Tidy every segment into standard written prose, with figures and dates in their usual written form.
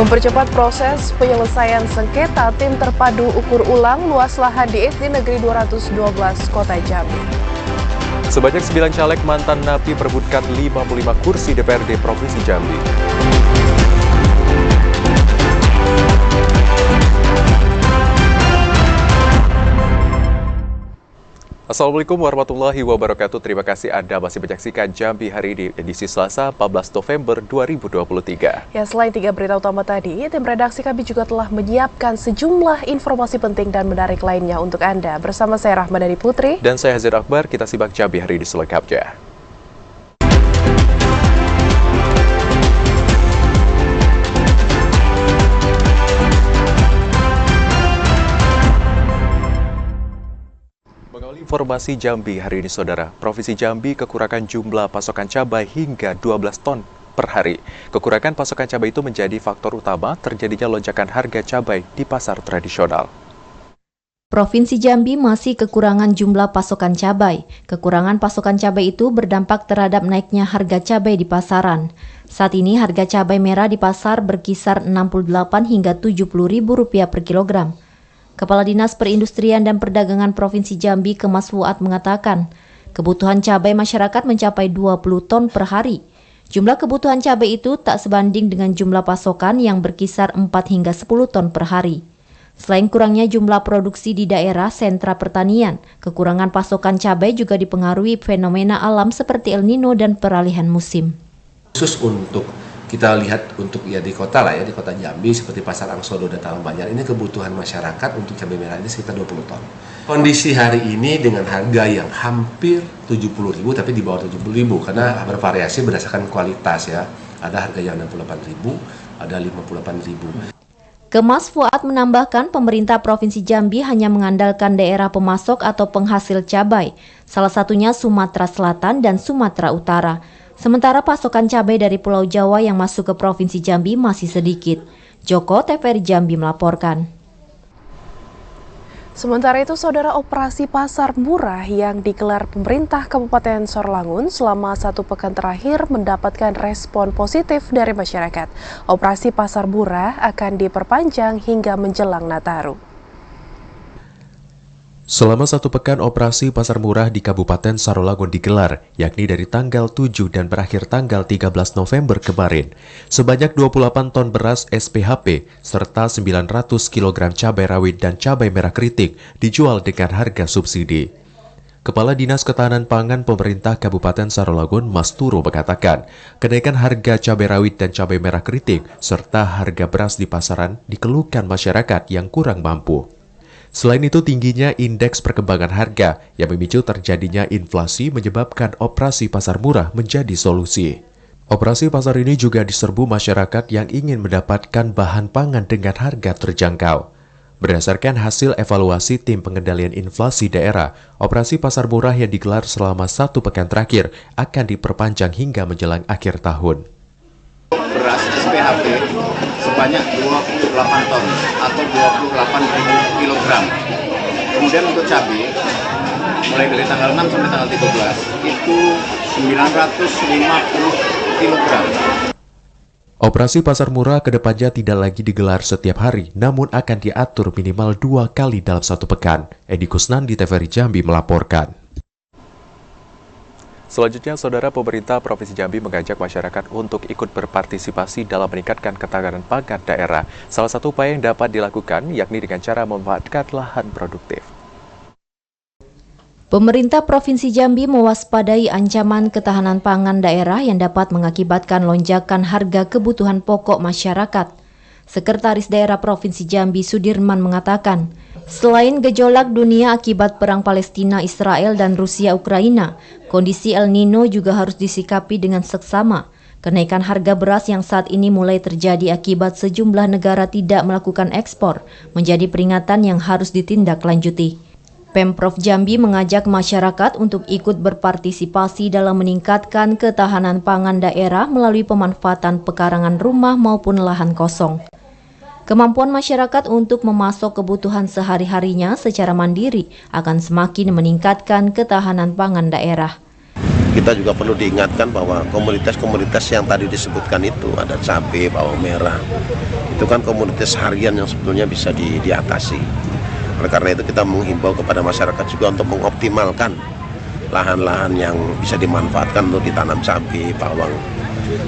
Mempercepat proses penyelesaian sengketa, tim terpadu ukur ulang luas lahan di SD Negeri 212 Kota Jambi. Sebanyak 9 caleg mantan napi perebutkan 55 kursi DPRD Provinsi Jambi. Assalamualaikum warahmatullahi wabarakatuh. Terima kasih Anda masih menyaksikan Jambi hari ini, edisi Selasa 14 November 2023. Ya, selain 3 berita utama tadi, tim redaksi kami juga telah menyiapkan sejumlah informasi penting dan menarik lainnya untuk Anda. Bersama saya Rahmadani Putri. Dan saya Hazir Akbar, kita simak Jambi hari ini selengkapnya. Informasi Jambi hari ini, Saudara. Provinsi Jambi kekurangan jumlah pasokan cabai hingga 12 ton per hari. Kekurangan pasokan cabai itu menjadi faktor utama terjadinya lonjakan harga cabai di pasar tradisional. Provinsi Jambi masih kekurangan jumlah pasokan cabai. Kekurangan pasokan cabai itu berdampak terhadap naiknya harga cabai di pasaran. Saat ini harga cabai merah di pasar berkisar Rp68 hingga Rp70.000 per kilogram. Kepala Dinas Perindustrian dan Perdagangan Provinsi Jambi, Kemas Fuad, mengatakan, kebutuhan cabai masyarakat mencapai 20 ton per hari. Jumlah kebutuhan cabai itu tak sebanding dengan jumlah pasokan yang berkisar 4 hingga 10 ton per hari. Selain kurangnya jumlah produksi di daerah sentra pertanian, kekurangan pasokan cabai juga dipengaruhi fenomena alam seperti El Nino dan peralihan musim. Khusus untuk kita lihat untuk di kota lah di kota Jambi seperti Pasar Angsodo dan Taman Banjar, ini kebutuhan masyarakat untuk cabai merah ini sekitar 20 ton. Kondisi hari ini dengan harga yang hampir 70.000 tapi di bawah 70.000 karena bervariasi berdasarkan kualitas ya. Ada harga yang 68.000, ada 58.000. Kemas Fuad menambahkan pemerintah Provinsi Jambi hanya mengandalkan daerah pemasok atau penghasil cabai, salah satunya Sumatera Selatan dan Sumatera Utara. Sementara pasokan cabai dari Pulau Jawa yang masuk ke Provinsi Jambi masih sedikit. Joko, TVRI Jambi melaporkan. Sementara itu, Saudara, operasi pasar murah yang digelar pemerintah Kabupaten Sorlangun selama 1 pekan terakhir mendapatkan respon positif dari masyarakat. Operasi pasar murah akan diperpanjang hingga menjelang Nataru. Selama 1 pekan operasi pasar murah di Kabupaten Sorlangun digelar, yakni dari tanggal 7 dan berakhir tanggal 13 November kemarin. Sebanyak 28 ton beras SPHP serta 900 kg cabai rawit dan cabai merah keriting dijual dengan harga subsidi. Kepala Dinas Ketahanan Pangan Pemerintah Kabupaten Sorlangun, Mas Turo, mengatakan, kenaikan harga cabai rawit dan cabai merah keriting serta harga beras di pasaran dikeluhkan masyarakat yang kurang mampu. Selain itu, tingginya indeks perkembangan harga yang memicu terjadinya inflasi menyebabkan operasi pasar murah menjadi solusi. Operasi pasar ini juga diserbu masyarakat yang ingin mendapatkan bahan pangan dengan harga terjangkau. Berdasarkan hasil evaluasi tim pengendalian inflasi daerah, operasi pasar murah yang digelar selama 1 pekan terakhir akan diperpanjang hingga menjelang akhir tahun. Beras SPHP sebanyak 28 ton atau 28.000 kg. Kemudian untuk cabai mulai dari tanggal 6 sampai tanggal 13 itu 950 kg. Operasi pasar murah kedepannya tidak lagi digelar setiap hari, namun akan diatur minimal 2 kali dalam 1 pekan. Edi Kusnandi, TVRI Jambi melaporkan. Selanjutnya, Saudara, pemerintah Provinsi Jambi mengajak masyarakat untuk ikut berpartisipasi dalam meningkatkan ketahanan pangan daerah. Salah satu upaya yang dapat dilakukan yakni dengan cara memanfaatkan lahan produktif. Pemerintah Provinsi Jambi mewaspadai ancaman ketahanan pangan daerah yang dapat mengakibatkan lonjakan harga kebutuhan pokok masyarakat. Sekretaris Daerah Provinsi Jambi Sudirman mengatakan, selain gejolak dunia akibat perang Palestina, Israel, dan Rusia-Ukraina, kondisi El Nino juga harus disikapi dengan seksama. Kenaikan harga beras yang saat ini mulai terjadi akibat sejumlah negara tidak melakukan ekspor menjadi peringatan yang harus ditindaklanjuti. Pemprov Jambi mengajak masyarakat untuk ikut berpartisipasi dalam meningkatkan ketahanan pangan daerah melalui pemanfaatan pekarangan rumah maupun lahan kosong. Kemampuan masyarakat untuk memasok kebutuhan sehari-harinya secara mandiri akan semakin meningkatkan ketahanan pangan daerah. Kita juga perlu diingatkan bahwa komoditas-komoditas yang tadi disebutkan itu, ada cabai, bawang merah, itu kan komoditas harian yang sebetulnya bisa diatasi. Oleh karena itu kita menghimbau kepada masyarakat juga untuk mengoptimalkan lahan-lahan yang bisa dimanfaatkan untuk ditanam cabai, bawang,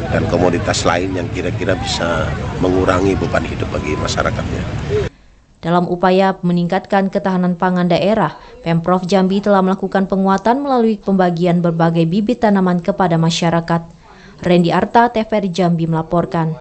dan komoditas lain yang kira-kira bisa mengurangi beban hidup bagi masyarakatnya. Dalam upaya meningkatkan ketahanan pangan daerah, Pemprov Jambi telah melakukan penguatan melalui pembagian berbagai bibit tanaman kepada masyarakat. Randy Arta, TVRI Jambi melaporkan.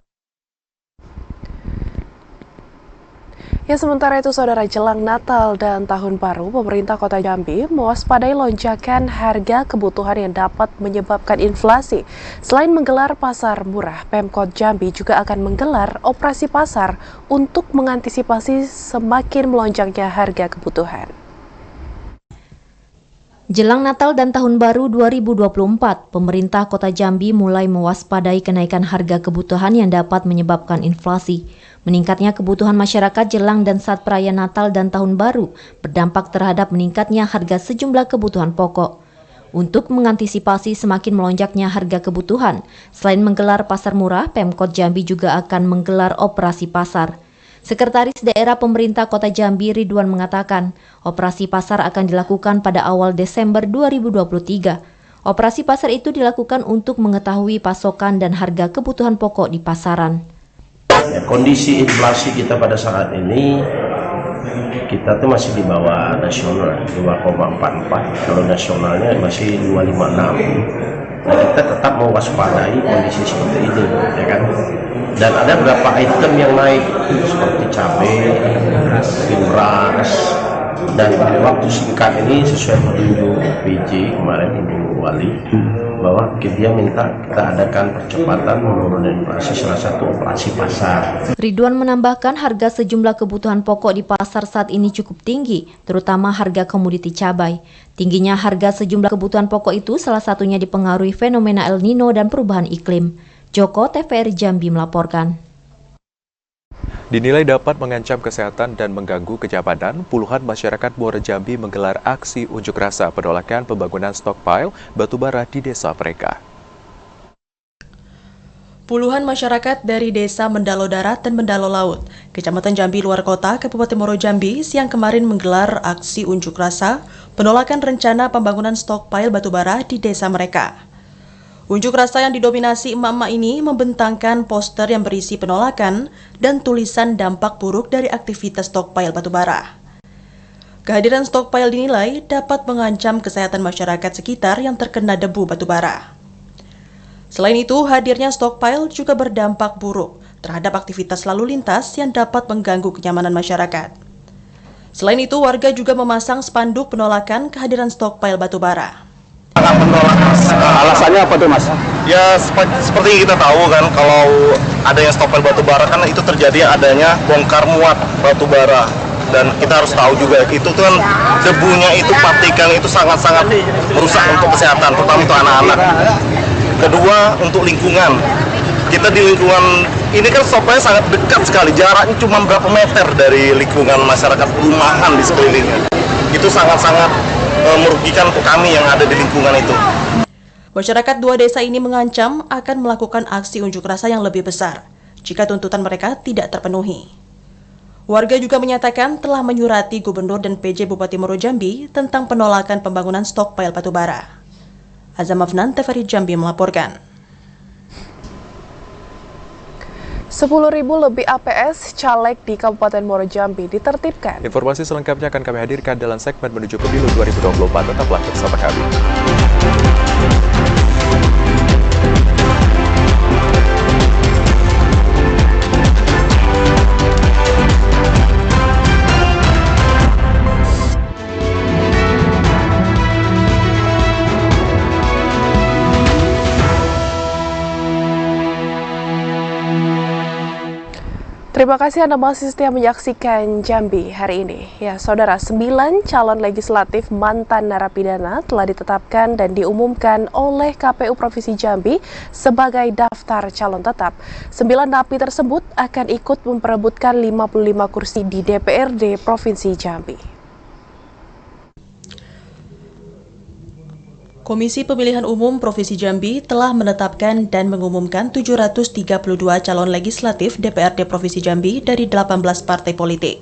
Ya, sementara itu, saudara, jelang Natal dan Tahun Baru, pemerintah Kota Jambi mewaspadai lonjakan harga kebutuhan yang dapat menyebabkan inflasi. Selain menggelar pasar murah, Pemkot Jambi juga akan menggelar operasi pasar untuk mengantisipasi semakin melonjaknya harga kebutuhan. Jelang Natal dan Tahun Baru 2024, pemerintah Kota Jambi mulai mewaspadai kenaikan harga kebutuhan yang dapat menyebabkan inflasi. Meningkatnya kebutuhan masyarakat jelang dan saat perayaan Natal dan Tahun Baru berdampak terhadap meningkatnya harga sejumlah kebutuhan pokok. Untuk mengantisipasi semakin melonjaknya harga kebutuhan, selain menggelar pasar murah, Pemkot Jambi juga akan menggelar operasi pasar. Sekretaris Daerah Pemerintah Kota Jambi Ridwan mengatakan, operasi pasar akan dilakukan pada awal Desember 2023. Operasi pasar itu dilakukan untuk mengetahui pasokan dan harga kebutuhan pokok di pasaran. Ya, kondisi inflasi kita pada saat ini kita tuh masih di bawah nasional 2,44, kalau nasionalnya masih 256. Nah, kita tetap mewaspadai kondisi seperti ini, ya kan? Dan ada beberapa item yang naik seperti cabai, beras, dan waktu singkat ini sesuai petunjuk PJ kemarin Ibu Wali bahwa dia minta kita adakan percepatan menurunkan inflasi, salah satu operasi pasar. Ridwan menambahkan harga sejumlah kebutuhan pokok di pasar saat ini cukup tinggi, terutama harga komoditi cabai. Tingginya harga sejumlah kebutuhan pokok itu salah satunya dipengaruhi fenomena El Nino dan perubahan iklim. Joko, TVRI Jambi melaporkan. Dinilai dapat mengancam kesehatan dan mengganggu kenyamanan, puluhan masyarakat Muara Jambi menggelar aksi unjuk rasa penolakan pembangunan stockpile batubara di desa mereka. Puluhan masyarakat dari desa Mendalo Darat dan Mendalo Laut, Kecamatan Jambi Luar Kota, Kabupaten Muaro Jambi, siang kemarin menggelar aksi unjuk rasa penolakan rencana pembangunan stockpile batubara di desa mereka. Unjuk rasa yang didominasi emak-emak ini membentangkan poster yang berisi penolakan dan tulisan dampak buruk dari aktivitas stockpile batubara. Kehadiran stockpile dinilai dapat mengancam kesehatan masyarakat sekitar yang terkena debu batubara. Selain itu, hadirnya stockpile juga berdampak buruk terhadap aktivitas lalu lintas yang dapat mengganggu kenyamanan masyarakat. Selain itu, warga juga memasang spanduk penolakan kehadiran stockpile batubara. Alasannya apa tuh, Mas? Ya seperti kita tahu kan, kalau adanya stockpile batubara kan itu terjadi adanya bongkar muat batubara, dan kita harus tahu juga itu kan debunya itu, partikel itu sangat-sangat merusak untuk kesehatan, terutama untuk anak-anak. Kedua, untuk lingkungan. Kita di lingkungan ini kan stockpile sangat dekat sekali, jaraknya cuma berapa meter dari lingkungan masyarakat, perumahan di sekelilingnya. Itu sangat-sangat merugikan untuk kami yang ada di lingkungan itu. Masyarakat dua desa ini mengancam akan melakukan aksi unjuk rasa yang lebih besar jika tuntutan mereka tidak terpenuhi. Warga juga menyatakan telah menyurati Gubernur dan PJ Bupati Muaro Jambi tentang penolakan pembangunan stockpile batubara. Azam Afnan, TVRI Jambi melaporkan. 10.000 lebih APS caleg di Kabupaten Muaro Jambi ditertibkan. Informasi selengkapnya akan kami hadirkan dalam segmen menuju pemilu 2024. Tetaplah bersama kami. Terima kasih Anda masih setia menyaksikan Jambi hari ini. Ya, saudara, 9 calon legislatif mantan narapidana telah ditetapkan dan diumumkan oleh KPU Provinsi Jambi sebagai daftar calon tetap. 9 napi tersebut akan ikut memperebutkan 55 kursi di DPRD Provinsi Jambi. Komisi Pemilihan Umum Provinsi Jambi telah menetapkan dan mengumumkan 732 calon legislatif DPRD Provinsi Jambi dari 18 partai politik.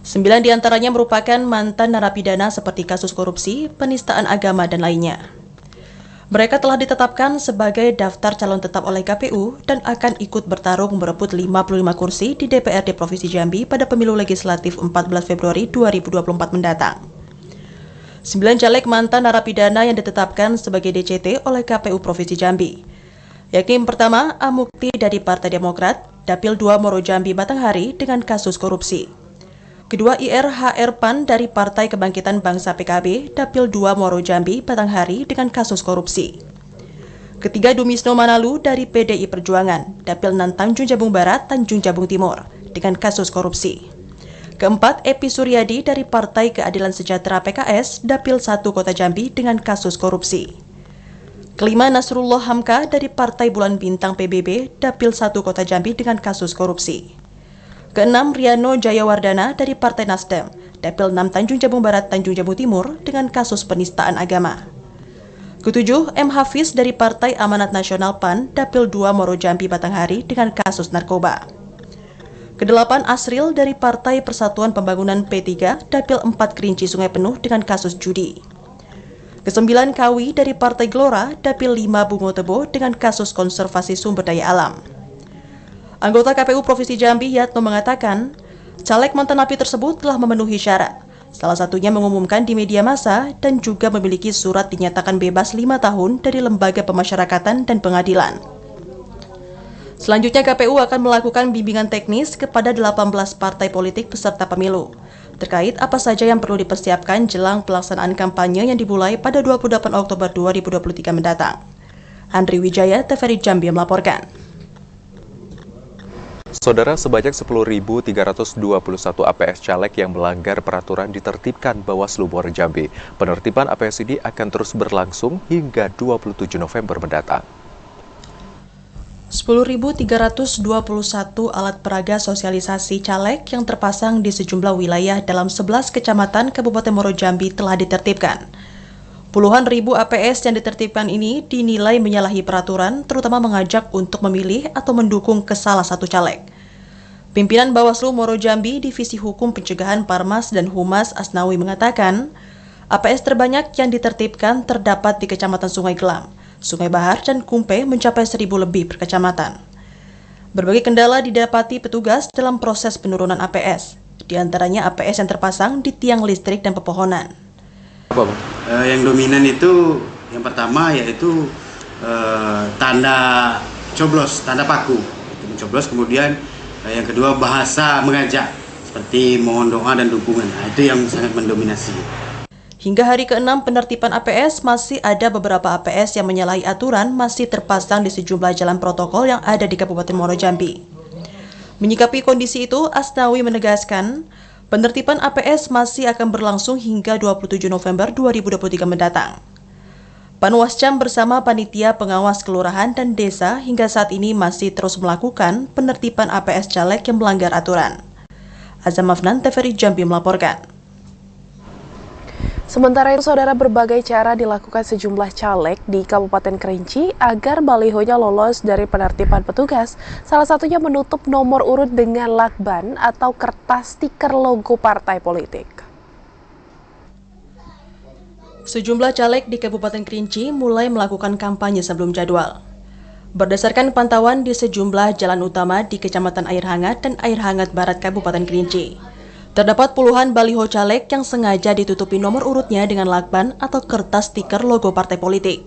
9 diantaranya merupakan mantan narapidana seperti kasus korupsi, penistaan agama, dan lainnya. Mereka telah ditetapkan sebagai daftar calon tetap oleh KPU dan akan ikut bertarung berebut 55 kursi di DPRD Provinsi Jambi pada pemilu legislatif 14 Februari 2024 mendatang. 9 caleg mantan narapidana yang ditetapkan sebagai DCT oleh KPU Provinsi Jambi, yakni yang pertama Amukti dari Partai Demokrat, Dapil 2 Moro Jambi Batanghari dengan kasus korupsi. Kedua IR HR PAN dari Partai Kebangkitan Bangsa PKB, Dapil 2 Moro Jambi Batanghari dengan kasus korupsi. Ketiga Dumisno Manalu dari PDI Perjuangan, Dapil 6 Tanjung Jabung Barat, Tanjung Jabung Timur dengan kasus korupsi. Keempat, Epi Suryadi dari Partai Keadilan Sejahtera PKS, Dapil 1 Kota Jambi dengan kasus korupsi. Kelima, Nasrullah Hamka dari Partai Bulan Bintang PBB, Dapil 1 Kota Jambi dengan kasus korupsi. Keenam, Riano Jayawardana dari Partai Nasdem, Dapil 6 Tanjung Jabung Barat, Tanjung Jabung Timur dengan kasus penistaan agama. Ketujuh, M. Hafiz dari Partai Amanat Nasional PAN, Dapil 2 Moro Jambi Batanghari dengan kasus narkoba. Kedelapan, Asril dari Partai Persatuan Pembangunan P3, Dapil 4 Kerinci Sungai Penuh dengan kasus judi. Kesembilan, Kawi dari Partai Gelora, Dapil 5 Bungo Tebo dengan kasus konservasi sumber daya alam. Anggota KPU Provinsi Jambi Yatno mengatakan, caleg mantan napi tersebut telah memenuhi syarat. Salah satunya mengumumkan di media massa dan juga memiliki surat dinyatakan bebas 5 tahun dari Lembaga Pemasyarakatan dan Pengadilan. Selanjutnya KPU akan melakukan bimbingan teknis kepada 18 partai politik peserta pemilu, terkait apa saja yang perlu dipersiapkan jelang pelaksanaan kampanye yang dimulai pada 28 Oktober 2023 mendatang. Andri Wijaya, TVRI Jambi melaporkan. Saudara, sebanyak 10.321 APS caleg yang melanggar peraturan ditertibkan Bawaslu Muara Jambi. Penertiban APS ini akan terus berlangsung hingga 27 November mendatang. 10.321 alat peraga sosialisasi caleg yang terpasang di sejumlah wilayah dalam 11 kecamatan Kabupaten Muaro Jambi telah ditertibkan. Puluhan ribu APS yang ditertibkan ini dinilai menyalahi peraturan, terutama mengajak untuk memilih atau mendukung ke salah satu caleg. Pimpinan Bawaslu Muaro Jambi Divisi Hukum Pencegahan Parmas dan Humas Asnawi mengatakan, APS terbanyak yang ditertibkan terdapat di Kecamatan Sungai Gelam, Sungai Bahar, dan Kumpe mencapai 1.000 lebih per kecamatan. Berbagai kendala didapati petugas dalam proses penurunan APS, di antaranya APS yang terpasang di tiang listrik dan pepohonan. Yang dominan itu yang pertama yaitu tanda coblos, tanda paku, itu mencoblos. Kemudian yang kedua bahasa mengajak seperti mohon doa dan dukungan. Nah, itu yang sangat mendominasi. Hingga hari ke-6 penertiban APS, masih ada beberapa APS yang menyalahi aturan masih terpasang di sejumlah jalan protokol yang ada di Kabupaten Muaro Jambi. Menyikapi kondisi itu, Asnawi menegaskan, penertiban APS masih akan berlangsung hingga 27 November 2023 mendatang. Panwascam bersama panitia pengawas kelurahan dan desa hingga saat ini masih terus melakukan penertiban APS caleg yang melanggar aturan. Azam Afnan, TVRI Jambi melaporkan. Sementara itu, saudara, berbagai cara dilakukan sejumlah caleg di Kabupaten Kerinci agar balihonya lolos dari penertiban petugas. Salah satunya menutup nomor urut dengan lakban atau kertas stiker logo partai politik. Sejumlah caleg di Kabupaten Kerinci mulai melakukan kampanye sebelum jadwal. Berdasarkan pantauan di sejumlah jalan utama di Kecamatan Air Hangat dan Air Hangat Barat Kabupaten Kerinci, terdapat puluhan baliho caleg yang sengaja ditutupi nomor urutnya dengan lakban atau kertas stiker logo partai politik.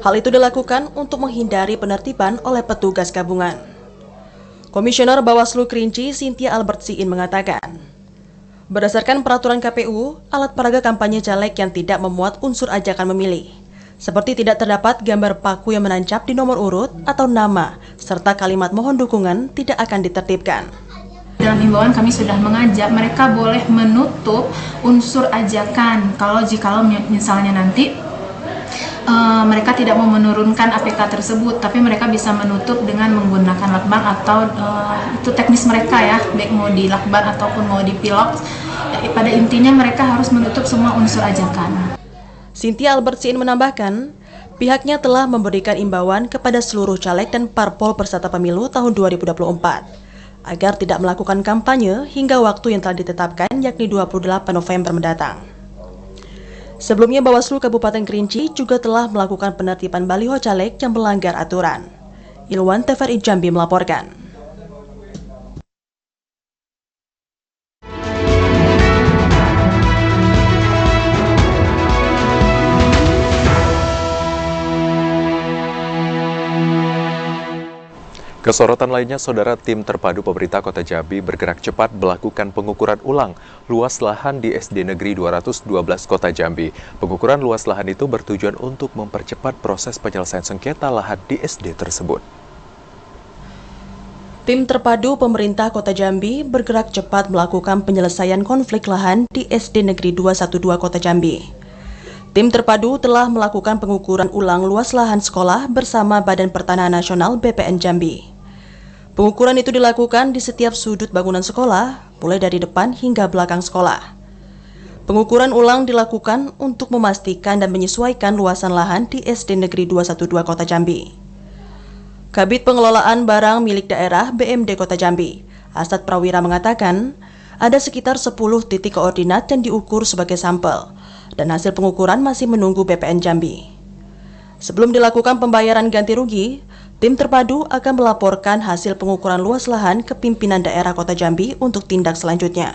Hal itu dilakukan untuk menghindari penertiban oleh petugas gabungan. Komisioner Bawaslu Kerinci, Cynthia Albert Siin mengatakan, berdasarkan peraturan KPU, alat peraga kampanye caleg yang tidak memuat unsur ajakan memilih, seperti tidak terdapat gambar paku yang menancap di nomor urut atau nama, serta kalimat mohon dukungan tidak akan ditertibkan. Dalam himbauan kami sudah mengajak mereka boleh menutup unsur ajakan jikalau misalnya nanti mereka tidak mau menurunkan APK tersebut, tapi mereka bisa menutup dengan menggunakan lakban atau itu teknis mereka ya, baik mau di lakban ataupun mau di pilok. Pada intinya mereka harus menutup semua unsur ajakan. Cynthia Albert Siin menambahkan, pihaknya telah memberikan imbauan kepada seluruh caleg dan parpol peserta pemilu tahun 2024 agar tidak melakukan kampanye hingga waktu yang telah ditetapkan, yakni 28 November mendatang. Sebelumnya, Bawaslu Kabupaten Kerinci juga telah melakukan penertiban baliho caleg yang melanggar aturan. Ilwan, TVRI Jambi melaporkan. Kesorotan lainnya, Saudara, tim terpadu pemerintah Kota Jambi bergerak cepat melakukan pengukuran ulang luas lahan di SD Negeri 212 Kota Jambi. Pengukuran luas lahan itu bertujuan untuk mempercepat proses penyelesaian sengketa lahan di SD tersebut. Tim terpadu pemerintah Kota Jambi bergerak cepat melakukan penyelesaian konflik lahan di SD Negeri 212 Kota Jambi. Tim terpadu telah melakukan pengukuran ulang luas lahan sekolah bersama Badan Pertanahan Nasional BPN Jambi. Pengukuran itu dilakukan di setiap sudut bangunan sekolah, mulai dari depan hingga belakang sekolah. Pengukuran ulang dilakukan untuk memastikan dan menyesuaikan luasan lahan di SD Negeri 212 Kota Jambi. Kabid Pengelolaan Barang Milik Daerah BMD Kota Jambi, Asad Prawira mengatakan, ada sekitar 10 titik koordinat yang diukur sebagai sampel, dan hasil pengukuran masih menunggu BPN Jambi. Sebelum dilakukan pembayaran ganti rugi, tim terpadu akan melaporkan hasil pengukuran luas lahan ke pimpinan daerah Kota Jambi untuk tindak selanjutnya.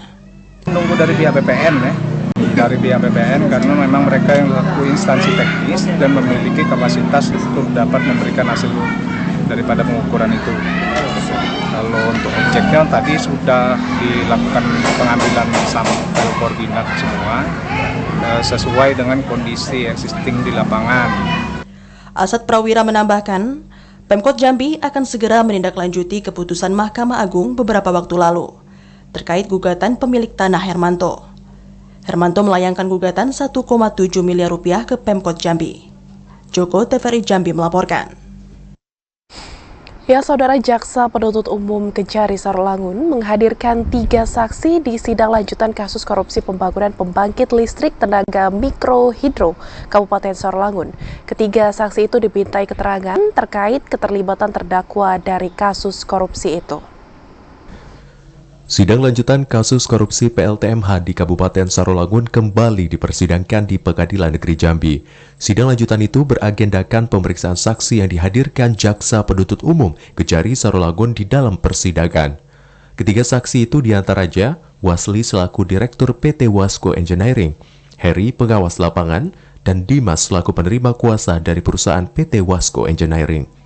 Menunggu dari pihak BPN karena memang mereka yang selaku instansi teknis dan memiliki kapasitas untuk dapat memberikan hasil daripada pengukuran itu. Kalau untuk objeknya tadi sudah dilakukan pengambilan sampel koordinat semua sesuai dengan kondisi existing di lapangan. Asad Prawira menambahkan, Pemkot Jambi akan segera menindaklanjuti keputusan Mahkamah Agung beberapa waktu lalu terkait gugatan pemilik tanah Hermanto. Hermanto melayangkan gugatan 1,7 miliar rupiah ke Pemkot Jambi. Joko, TVRI Jambi melaporkan. Ya, Saudara, Jaksa Penuntut Umum Kejari Sarolangun menghadirkan 3 saksi di sidang lanjutan kasus korupsi pembangunan pembangkit listrik tenaga mikro hidro Kabupaten Sarolangun. Ketiga saksi itu dimintai keterangan terkait keterlibatan terdakwa dari kasus korupsi itu. Sidang lanjutan kasus korupsi PLTMH di Kabupaten Sarolangun kembali dipersidangkan di Pengadilan Negeri Jambi. Sidang lanjutan itu beragendakan pemeriksaan saksi yang dihadirkan Jaksa Penuntut Umum Kejari Sarolangun di dalam persidangan. Ketiga saksi itu diantaranya Wasli selaku Direktur PT Wasco Engineering, Heri pengawas lapangan, dan Dimas selaku penerima kuasa dari perusahaan PT Wasco Engineering.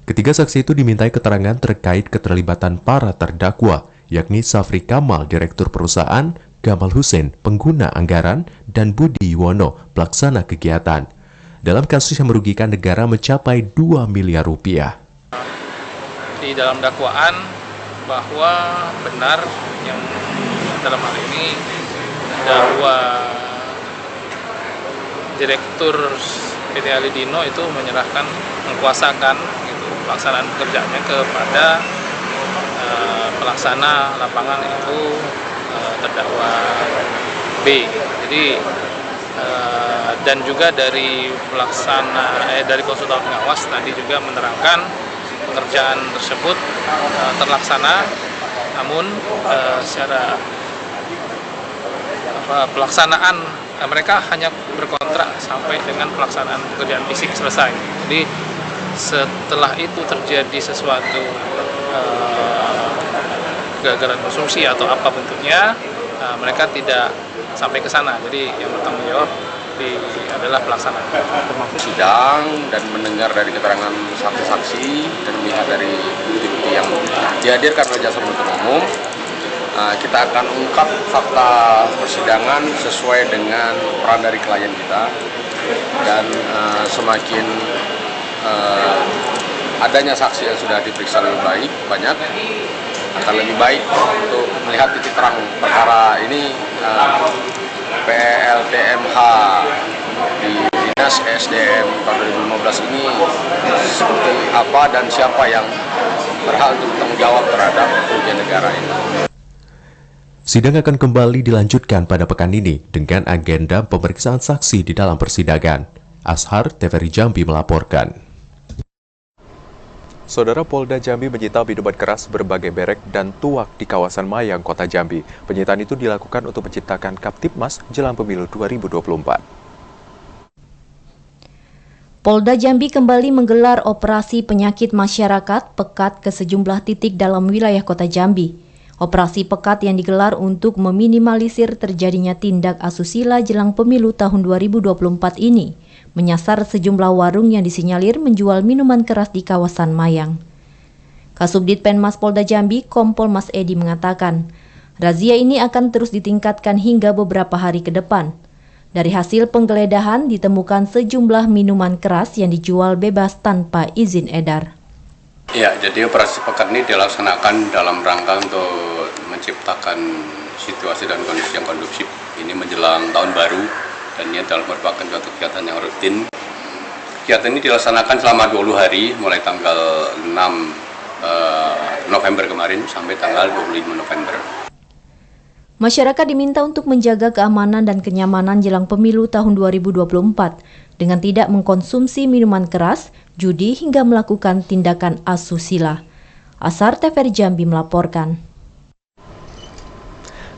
Ketiga saksi itu dimintai keterangan terkait keterlibatan para terdakwa, yakni Safri Kamal, Direktur Perusahaan, Gamal Hussein, pengguna anggaran, dan Budi Wono, pelaksana kegiatan. Dalam kasus yang merugikan negara mencapai 2 miliar rupiah. Di dalam dakwaan bahwa benar yang dalam hal ini dakwa Direktur PT Alidino itu menyerahkan, mengkuasakan pelaksanaan pekerjaannya kepada pelaksana lapangan itu terdakwa B. Jadi dan juga dari dari konsultan pengawas tadi juga menerangkan pekerjaan tersebut terlaksana, namun secara pelaksanaan mereka hanya berkontrak sampai dengan pelaksanaan pekerjaan fisik selesai. Jadi setelah itu terjadi sesuatu kegagalan konstruksi atau apa bentuknya, mereka tidak sampai ke sana. Jadi yang bertanggung jawab adalah pelaksanaan. Sidang dan mendengar dari keterangan saksi-saksi dan melihat dari bukti-bukti yang dihadirkan oleh Jaksa Penuntut Umum, kita akan ungkap fakta persidangan sesuai dengan peran dari klien kita, dan semakin adanya saksi yang sudah diperiksa lebih banyak, akan lebih baik untuk melihat titik terang perkara ini. PLTMH di Dinas SDM tahun 2015 ini seperti apa dan siapa yang berhak untuk bertanggung jawab terhadap kerugian negara ini. Sidang akan kembali dilanjutkan pada pekan ini dengan agenda pemeriksaan saksi di dalam persidangan. Ashar, TVRI Jambi melaporkan. Saudara, Polda Jambi menyita minuman keras berbagai merek dan tuak di kawasan Mayang, Kota Jambi. Penyitaan itu dilakukan untuk menciptakan Kamtibmas jelang pemilu 2024. Polda Jambi kembali menggelar operasi penyakit masyarakat pekat ke sejumlah titik dalam wilayah Kota Jambi. Operasi pekat yang digelar untuk meminimalisir terjadinya tindak asusila jelang pemilu tahun 2024 ini menyasar sejumlah warung yang disinyalir menjual minuman keras di kawasan Mayang. Kasubdit Penmas Polda Jambi, Kompol Mas Edi mengatakan, razia ini akan terus ditingkatkan hingga beberapa hari ke depan. Dari hasil penggeledahan ditemukan sejumlah minuman keras yang dijual bebas tanpa izin edar. Ya, jadi operasi pekat ini dilaksanakan dalam rangka untuk menciptakan situasi dan kondisi yang kondusif. Ini menjelang tahun baru dan ini adalah merupakan suatu kegiatan yang rutin. Kegiatan ini dilaksanakan selama 20 hari, mulai tanggal 6 November kemarin sampai tanggal 25 November. Masyarakat diminta untuk menjaga keamanan dan kenyamanan jelang pemilu tahun 2024 dengan tidak mengkonsumsi minuman keras, judi hingga melakukan tindakan asusila. Ashar, TVRI Jambi melaporkan.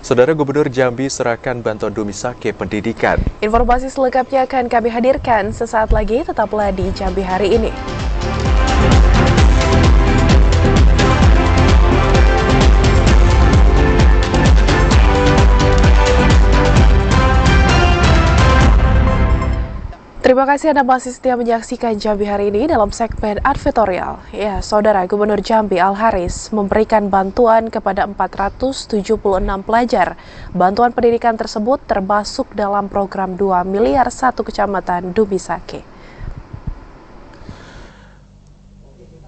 Saudara, Gubernur Jambi serahkan bantuan Dumisake pendidikan. Informasi selengkapnya akan kami hadirkan sesaat lagi, tetaplah di Jambi hari ini. Terima kasih Anda masih setia menyaksikan Jambi hari ini dalam segmen advertorial. Ya, Saudara, Gubernur Jambi Al-Haris memberikan bantuan kepada 476 pelajar. Bantuan pendidikan tersebut termasuk dalam program 2 miliar 1 Kecamatan Dumisake.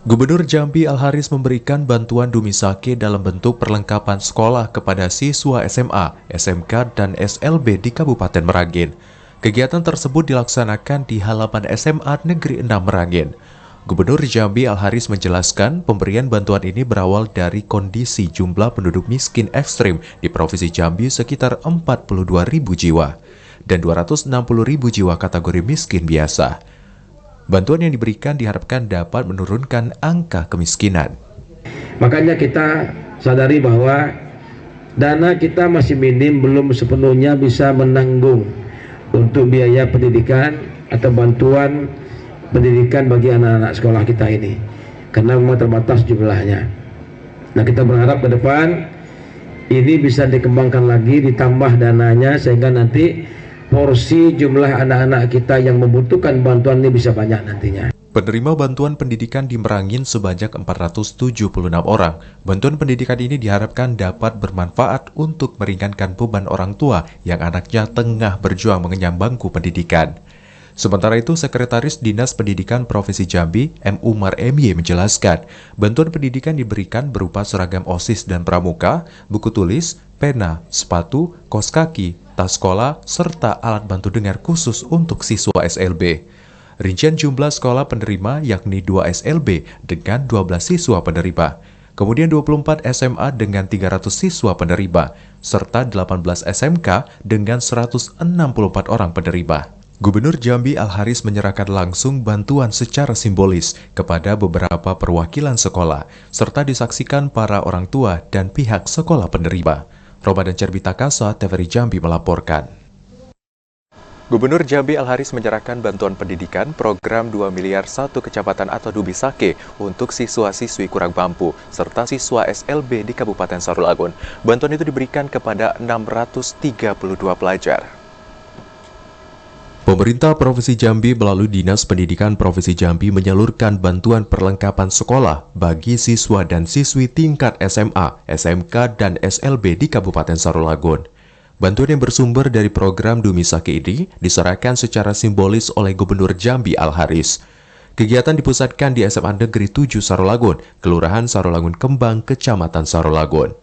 Gubernur Jambi Al-Haris memberikan bantuan Dumisake dalam bentuk perlengkapan sekolah kepada siswa SMA, SMK, dan SLB di Kabupaten Merangin. Kegiatan tersebut dilaksanakan di halaman SMA Negeri 6 Merangin. Gubernur Jambi Al-Haris menjelaskan pemberian bantuan ini berawal dari kondisi jumlah penduduk miskin ekstrim di Provinsi Jambi sekitar 42.000 jiwa dan 260.000 jiwa kategori miskin biasa. Bantuan yang diberikan diharapkan dapat menurunkan angka kemiskinan. Makanya kita sadari bahwa dana kita masih minim, belum sepenuhnya bisa menanggung untuk biaya pendidikan atau bantuan pendidikan bagi anak-anak sekolah kita ini, karena memang terbatas jumlahnya. Nah, kita berharap ke depan ini bisa dikembangkan lagi, ditambah dananya sehingga nanti porsi jumlah anak-anak kita yang membutuhkan bantuan ini bisa banyak nantinya. Penerima bantuan pendidikan di Merangin sebanyak 476 orang. Bantuan pendidikan ini diharapkan dapat bermanfaat untuk meringankan beban orang tua yang anaknya tengah berjuang mengenyam bangku pendidikan. Sementara itu, Sekretaris Dinas Pendidikan Provinsi Jambi, M. Umar MY menjelaskan, bantuan pendidikan diberikan berupa seragam OSIS dan pramuka, buku tulis, pena, sepatu, kaos kaki, tas sekolah, serta alat bantu dengar khusus untuk siswa SLB. Rincian jumlah sekolah penerima yakni 2 SLB dengan 12 siswa penerima, kemudian 24 SMA dengan 300 siswa penerima, serta 18 SMK dengan 164 orang penerima. Gubernur Jambi Al-Haris menyerahkan langsung bantuan secara simbolis kepada beberapa perwakilan sekolah, serta disaksikan para orang tua dan pihak sekolah penerima. Ramadan Cerbitakasa, TVRI Jambi melaporkan. Gubernur Jambi Al-Haris menyerahkan bantuan pendidikan program 2 miliar 1 Kecamatan atau Dumisake untuk siswa-siswi kurang mampu serta siswa SLB di Kabupaten Sarulagun. Bantuan itu diberikan kepada 632 pelajar. Pemerintah Provinsi Jambi melalui Dinas Pendidikan Provinsi Jambi menyalurkan bantuan perlengkapan sekolah bagi siswa dan siswi tingkat SMA, SMK, dan SLB di Kabupaten Sarulagun. Bantuan yang bersumber dari program Dumisake ini diserahkan secara simbolis oleh Gubernur Jambi Al-Haris. Kegiatan dipusatkan di SMA Negeri 7 Sarulagun, Kelurahan Sarulagun Kembang, Kecamatan Sarulagun.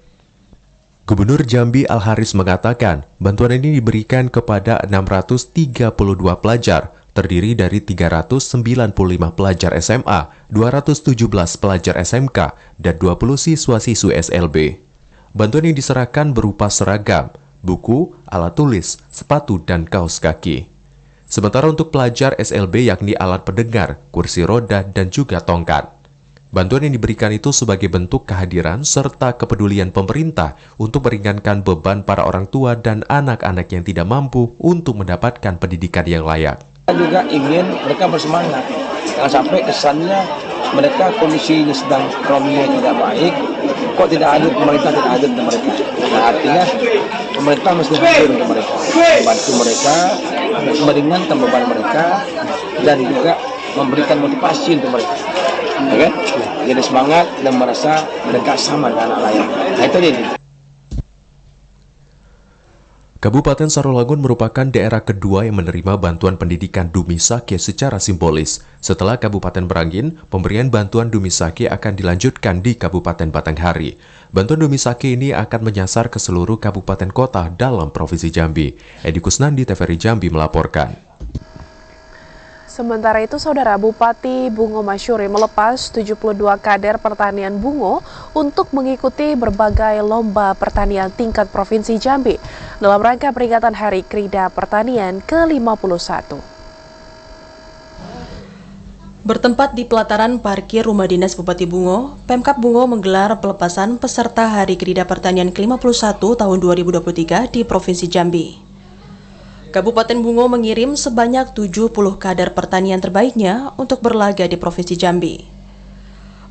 Gubernur Jambi Al-Haris mengatakan, bantuan ini diberikan kepada 632 pelajar, terdiri dari 395 pelajar SMA, 217 pelajar SMK, dan 20 siswa-siswi SLB. Bantuan yang diserahkan berupa seragam, buku, alat tulis, sepatu, dan kaos kaki. Sementara untuk pelajar SLB yakni alat pendengar, kursi roda, dan juga tongkat. Bantuan yang diberikan itu sebagai bentuk kehadiran serta kepedulian pemerintah untuk meringankan beban para orang tua dan anak-anak yang tidak mampu untuk mendapatkan pendidikan yang layak. Kita juga ingin mereka bersemangat, jangan sampai kesannya mereka kondisinya sedang ekonominya tidak baik, kok tidak hadir, pemerintah tidak hadir untuk mereka. Nah, artinya pemerintah mesti hadir untuk mereka, membantu mereka, meringankan beban mereka, dan juga memberikan motivasi untuk mereka. Oke? Jadi semangat dan merasa mereka sama dengan anak lain. Nah, itu dia. Kabupaten Sarolangun merupakan daerah kedua yang menerima bantuan pendidikan Dumisake secara simbolis. Setelah Kabupaten Merangin, pemberian bantuan Dumisake akan dilanjutkan di Kabupaten Batanghari. Bantuan Dumisake ini akan menyasar ke seluruh kabupaten kota dalam Provinsi Jambi. Edi Kusnandi, TVRI Jambi melaporkan. Sementara itu, Saudara Bupati Bungo Masyuri melepas 72 kader pertanian bungo untuk mengikuti berbagai lomba pertanian tingkat Provinsi Jambi dalam rangka peringatan Hari Krida Pertanian ke-51. Bertempat di pelataran parkir Rumah Dinas Bupati Bungo, Pemkab Bungo menggelar pelepasan peserta Hari Krida Pertanian ke-51 tahun 2023 di Provinsi Jambi. Kabupaten Bungo mengirim sebanyak 70 kader pertanian terbaiknya untuk berlaga di Provinsi Jambi.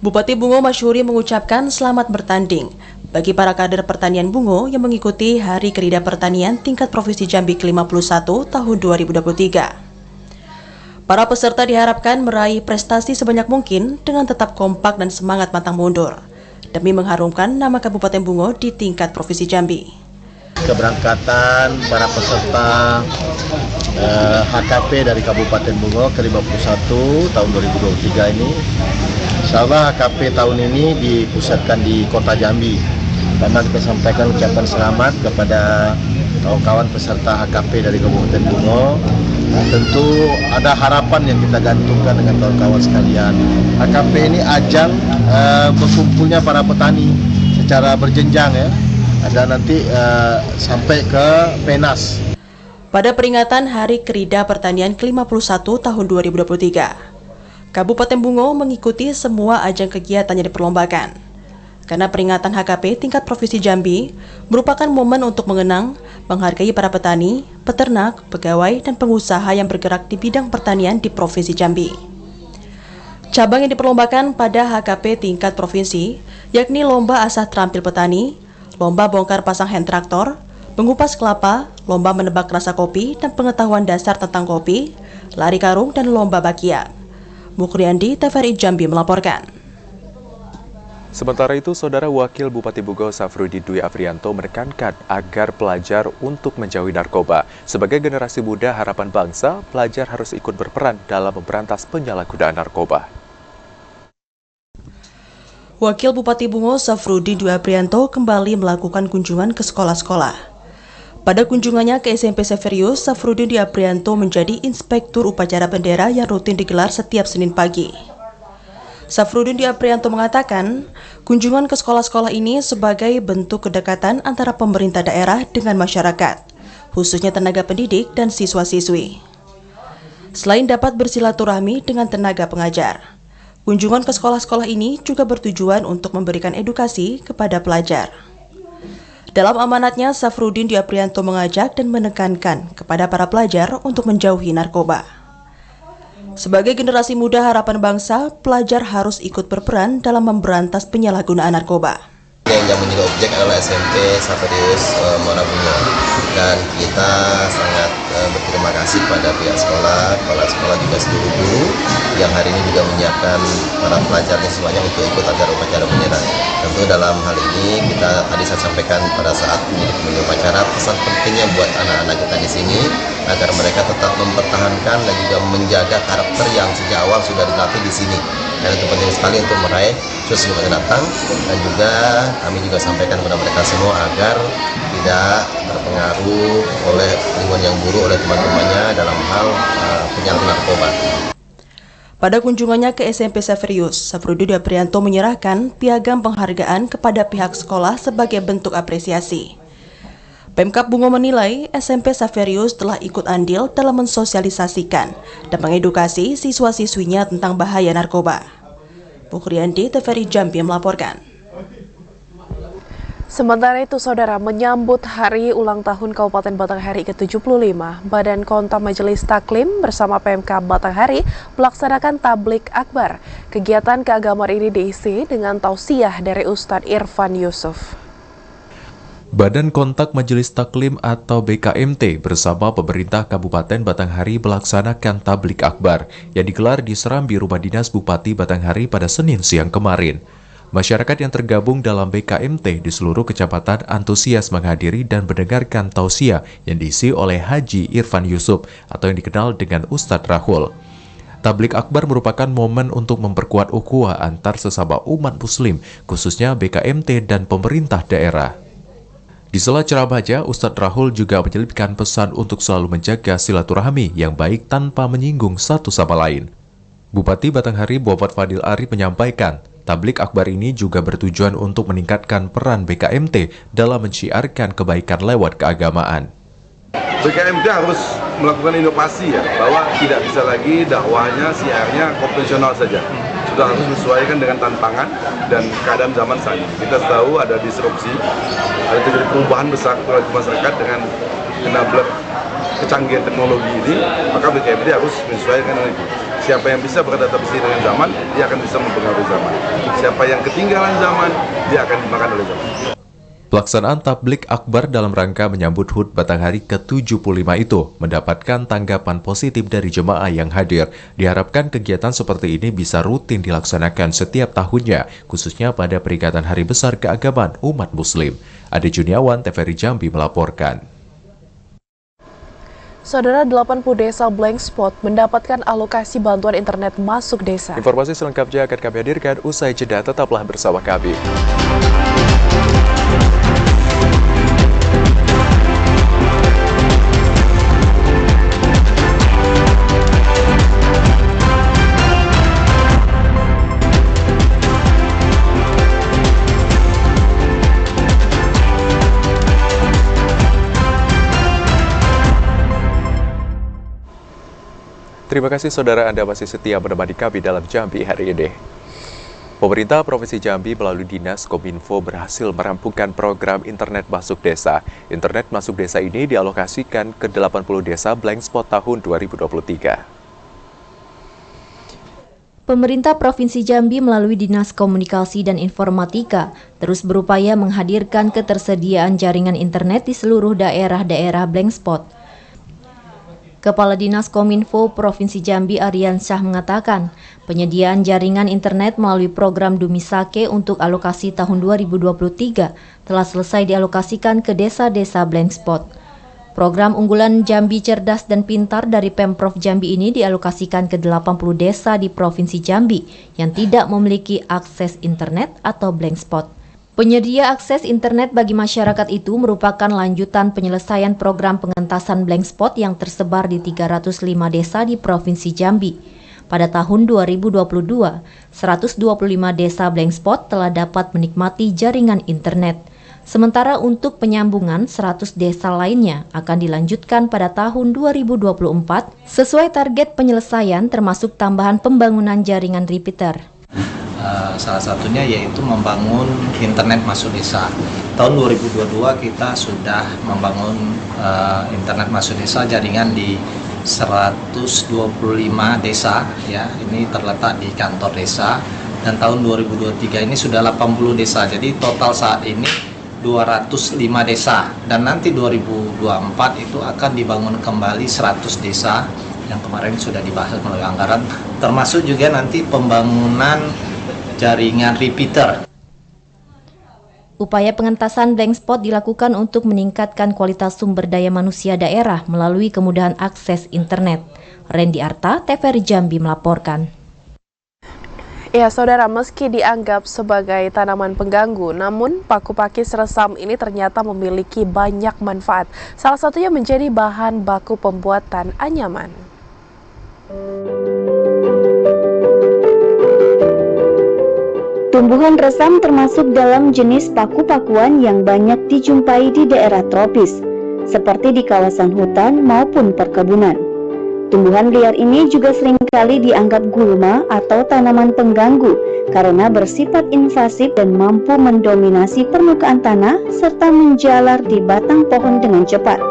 Bupati Bungo Masyuri mengucapkan selamat bertanding bagi para kader pertanian Bungo yang mengikuti Hari Krida Pertanian tingkat Provinsi Jambi ke-51 tahun 2023. Para peserta diharapkan meraih prestasi sebanyak mungkin dengan tetap kompak dan semangat pantang mundur demi mengharumkan nama Kabupaten Bungo di tingkat Provinsi Jambi. Keberangkatan para peserta HKP dari Kabupaten Bungo ke-51 tahun 2023 ini, insyaallah HKP tahun ini dipusatkan di Kota Jambi. Karena kita sampaikan ucapan selamat kepada kawan-kawan peserta HKP dari Kabupaten Bungo. Tentu ada harapan yang kita gantungkan dengan kawan-kawan sekalian. HKP ini ajang berkumpulnya para petani secara berjenjang ya. Ada nanti sampai ke Penas. Pada peringatan Hari Krida Pertanian ke-51 tahun 2023, Kabupaten Bungo mengikuti semua ajang kegiatan yang diperlombakan. Karena peringatan HKP tingkat Provinsi Jambi merupakan momen untuk mengenang, menghargai para petani, peternak, pegawai, dan pengusaha yang bergerak di bidang pertanian di Provinsi Jambi. Cabang yang diperlombakan pada HKP tingkat provinsi yakni Lomba Asah Terampil Petani, lomba bongkar pasang hand traktor, mengupas kelapa, lomba menebak rasa kopi dan pengetahuan dasar tentang kopi, lari karung, dan lomba bakia. Mukriandi, TVRI Jambi melaporkan. Sementara itu, Saudara Wakil Bupati Bungo Safrudi Dwi Afrianto menekankan agar pelajar untuk menjauhi narkoba. Sebagai generasi muda harapan bangsa, pelajar harus ikut berperan dalam memberantas penyalahgunaan narkoba. Wakil Bupati Bungo Safrudi Dwi Afrianto kembali melakukan kunjungan ke sekolah-sekolah. Pada kunjungannya ke SMP Severius, Safrudi Dwi Afrianto menjadi inspektur upacara bendera yang rutin digelar setiap Senin pagi. Safrudi Dwi Afrianto mengatakan, kunjungan ke sekolah-sekolah ini sebagai bentuk kedekatan antara pemerintah daerah dengan masyarakat, khususnya tenaga pendidik dan siswa-siswi. Selain dapat bersilaturahmi dengan tenaga pengajar, kunjungan ke sekolah-sekolah ini juga bertujuan untuk memberikan edukasi kepada pelajar. Dalam amanatnya, Safrudin Dwi Afrianto mengajak dan menekankan kepada para pelajar untuk menjauhi narkoba. Sebagai generasi muda harapan bangsa, pelajar harus ikut berperan dalam memberantas penyalahgunaan narkoba. Yang menjadi objek adalah SMP Severius Muara Bungo, dan kita sangat berterima kasih pada pihak sekolah, kepala sekolah, juga seluruh guru yang hari ini juga menyiapkan para pelajarnya semuanya untuk ikut acara upacara bendera. Tentu dalam hal ini tadi saya sampaikan pada saat menjadi upacara, pesan pentingnya buat anak-anak kita di sini agar mereka tetap mempertahankan dan juga menjaga karakter yang sejak awal sudah dilatih di sini. Dan itu penting sekali untuk meraih sukses yang akan datang, dan juga kami juga sampaikan kepada mereka semua agar tidak terpengaruh oleh lingkungan yang buruk oleh teman-temannya dalam hal penyalahgunaan narkoba. Pada kunjungannya ke SMP Saverius, Safrudi Aprianto menyerahkan piagam penghargaan kepada pihak sekolah sebagai bentuk apresiasi. Pemkab Bungo menilai SMP Saverius telah ikut andil dalam mensosialisasikan dan mengedukasi siswa-siswinya tentang bahaya narkoba. Pukriandi, TVRI Jambi melaporkan. Sementara itu, Saudara, menyambut hari ulang tahun Kabupaten Batanghari ke-75, Badan Kontak Majelis Taklim bersama PMK Batanghari melaksanakan tablik akbar. Kegiatan keagamaan ini diisi dengan tausiah dari Ustadz Irfan Yusuf. Badan Kontak Majelis Taklim atau BKMT bersama pemerintah Kabupaten Batanghari melaksanakan tablik akbar yang digelar di Serambi Rumah Dinas Bupati Batanghari pada Senin siang kemarin. Masyarakat yang tergabung dalam BKMT di seluruh kecamatan antusias menghadiri dan mendengarkan tausiah yang diisi oleh Haji Irfan Yusuf atau yang dikenal dengan Ustadz Rahul. Tablik akbar merupakan momen untuk memperkuat ukhuwah antar sesama umat muslim, khususnya BKMT dan pemerintah daerah. Di sela ceramahnya, Ustadz Rahul juga menyelipkan pesan untuk selalu menjaga silaturahmi yang baik tanpa menyinggung satu sama lain. Bupati Batanghari Muhammad Fadil Arif menyampaikan, tablik akbar ini juga bertujuan untuk meningkatkan peran BKMT dalam menciarkan kebaikan lewat keagamaan. BKMT harus melakukan inovasi ya, bahwa tidak bisa lagi dakwahnya, siarnya konvensional saja. Sudah harus menyesuaikan dengan tantangan dan keadaan zaman saat ini. Kita tahu ada disrupsi, ada terjadi perubahan besar perilaku masyarakat dengan enabler kecanggihan teknologi ini, maka BKMT harus menyesuaikan dengan itu. Siapa yang bisa beradaptasi dengan zaman, dia akan bisa mempengaruhi zaman. Siapa yang ketinggalan zaman, dia akan dimakan oleh zaman. Pelaksanaan tablik akbar dalam rangka menyambut HUT Batanghari ke-75 itu mendapatkan tanggapan positif dari jemaah yang hadir. Diharapkan kegiatan seperti ini bisa rutin dilaksanakan setiap tahunnya, khususnya pada peringatan Hari Besar Keagamaan Umat Muslim. Ade Juniawan, TVRI Jambi melaporkan. Saudara, 80 desa blank spot mendapatkan alokasi bantuan internet masuk desa. Informasi selengkapnya akan kami hadirkan usai jeda, tetaplah bersama kami. Terima kasih saudara Anda masih setia menemani kami dalam Jambi hari ini. Pemerintah Provinsi Jambi melalui Dinas Kominfo berhasil merampungkan program Internet Masuk Desa. Internet Masuk Desa ini dialokasikan ke 80 desa blank spot tahun 2023. Pemerintah Provinsi Jambi melalui Dinas Komunikasi dan Informatika terus berupaya menghadirkan ketersediaan jaringan internet di seluruh daerah-daerah blank spot. Kepala Dinas Kominfo Provinsi Jambi Aryan Syah mengatakan, penyediaan jaringan internet melalui program Dumisake untuk alokasi tahun 2023 telah selesai dialokasikan ke desa-desa blank spot. Program unggulan Jambi Cerdas dan Pintar dari Pemprov Jambi ini dialokasikan ke 80 desa di Provinsi Jambi yang tidak memiliki akses internet atau blank spot. Penyedia akses internet bagi masyarakat itu merupakan lanjutan penyelesaian program pengentasan blank spot yang tersebar di 305 desa di Provinsi Jambi. Pada tahun 2022, 125 desa blank spot telah dapat menikmati jaringan internet. Sementara untuk penyambungan 100 desa lainnya akan dilanjutkan pada tahun 2024 sesuai target penyelesaian termasuk tambahan pembangunan jaringan repeater. Salah satunya yaitu membangun internet masuk desa. Tahun 2022 kita sudah membangun internet masuk desa jaringan di 125 desa ya. Ini terletak di kantor desa dan tahun 2023 ini sudah 80 desa. Jadi total saat ini 205 desa dan nanti 2024 itu akan dibangun kembali 100 desa yang kemarin sudah dibahas melalui anggaran, termasuk juga nanti pembangunan jaringan repeater. Upaya pengentasan blank spot dilakukan untuk meningkatkan kualitas sumber daya manusia daerah melalui kemudahan akses internet. Randy Arta, TVRI Jambi melaporkan. Ya, saudara, meski dianggap sebagai tanaman pengganggu, namun paku pakis resam ini ternyata memiliki banyak manfaat. Salah satunya menjadi bahan baku pembuatan anyaman. Tumbuhan resam termasuk dalam jenis paku-pakuan yang banyak dijumpai di daerah tropis, seperti di kawasan hutan maupun perkebunan. Tumbuhan liar ini juga seringkali dianggap gulma atau tanaman pengganggu karena bersifat invasif dan mampu mendominasi permukaan tanah serta menjalar di batang pohon dengan cepat.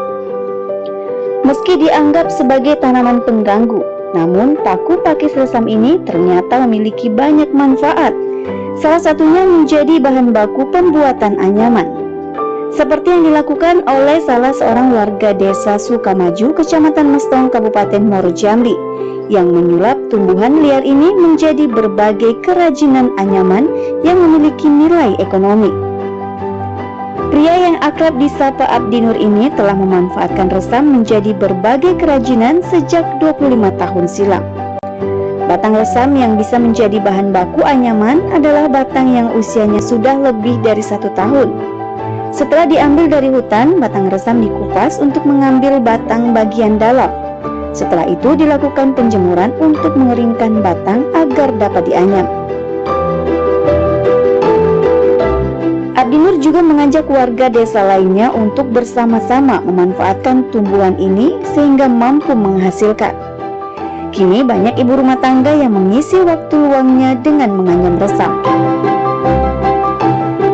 Meski dianggap sebagai tanaman pengganggu, namun paku pakis resam ini ternyata memiliki banyak manfaat. Salah satunya menjadi bahan baku pembuatan anyaman. Seperti yang dilakukan oleh salah seorang warga desa Sukamaju, Kecamatan Mestong, Kabupaten Muaro Jambi, yang menyulap tumbuhan liar ini menjadi berbagai kerajinan anyaman yang memiliki nilai ekonomi. Pria yang akrab disapa Abdi Nur ini telah memanfaatkan resam menjadi berbagai kerajinan sejak 25 tahun silam. Batang resam yang bisa menjadi bahan baku anyaman adalah batang yang usianya sudah lebih dari 1 tahun. Setelah diambil dari hutan, batang resam dikupas untuk mengambil batang bagian dalam. Setelah itu dilakukan penjemuran untuk mengeringkan batang agar dapat dianyam. Abdi Nur juga mengajak warga desa lainnya untuk bersama-sama memanfaatkan tumbuhan ini sehingga mampu menghasilkan. Kini banyak ibu rumah tangga yang mengisi waktu luangnya dengan menganyam resam.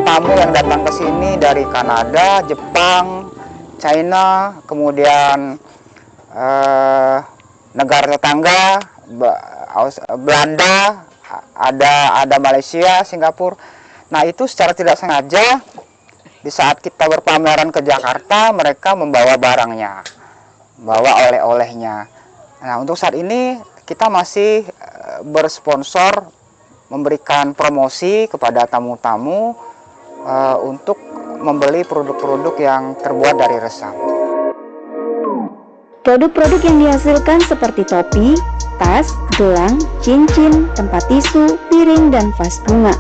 Tamu yang datang ke sini dari Kanada, Jepang, China, kemudian negara tetangga, Belanda, ada Malaysia, Singapura. Nah, itu secara tidak sengaja di saat kita berpameran ke Jakarta, mereka membawa barangnya, bawa oleh-olehnya. Nah, untuk saat ini kita masih bersponsor, memberikan promosi kepada tamu-tamu untuk membeli produk-produk yang terbuat dari resam. Produk-produk yang dihasilkan seperti topi, tas, gelang, cincin, tempat tisu, piring, dan vas bunga.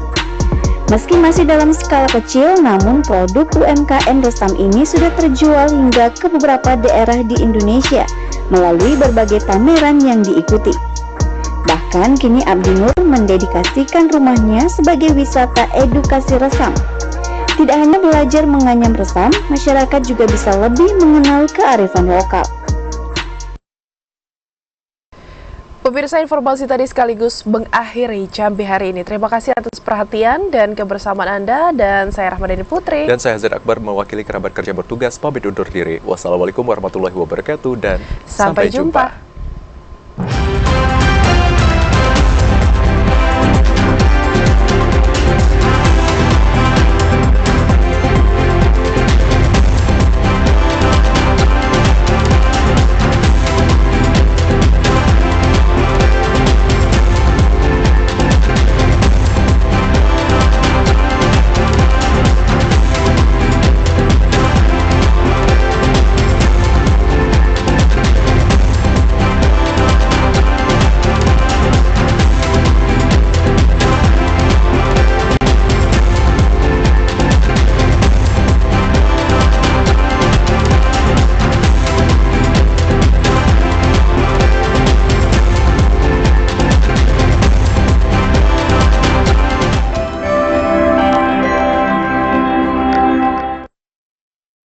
Meski masih dalam skala kecil, namun produk UMKM resam ini sudah terjual hingga ke beberapa daerah di Indonesia melalui berbagai pameran yang diikuti. Bahkan kini Abdi Nur mendedikasikan rumahnya sebagai wisata edukasi resam. Tidak hanya belajar menganyam resam, masyarakat juga bisa lebih mengenal kearifan lokal. Pemirsa, informasi tadi sekaligus mengakhiri Jambi hari ini. Terima kasih atas perhatian dan kebersamaan Anda, dan saya Rahmadani Putri. Dan saya Zaid Akbar mewakili kerabat kerja bertugas pamit undur diri. Wassalamualaikum warahmatullahi wabarakatuh dan sampai jumpa.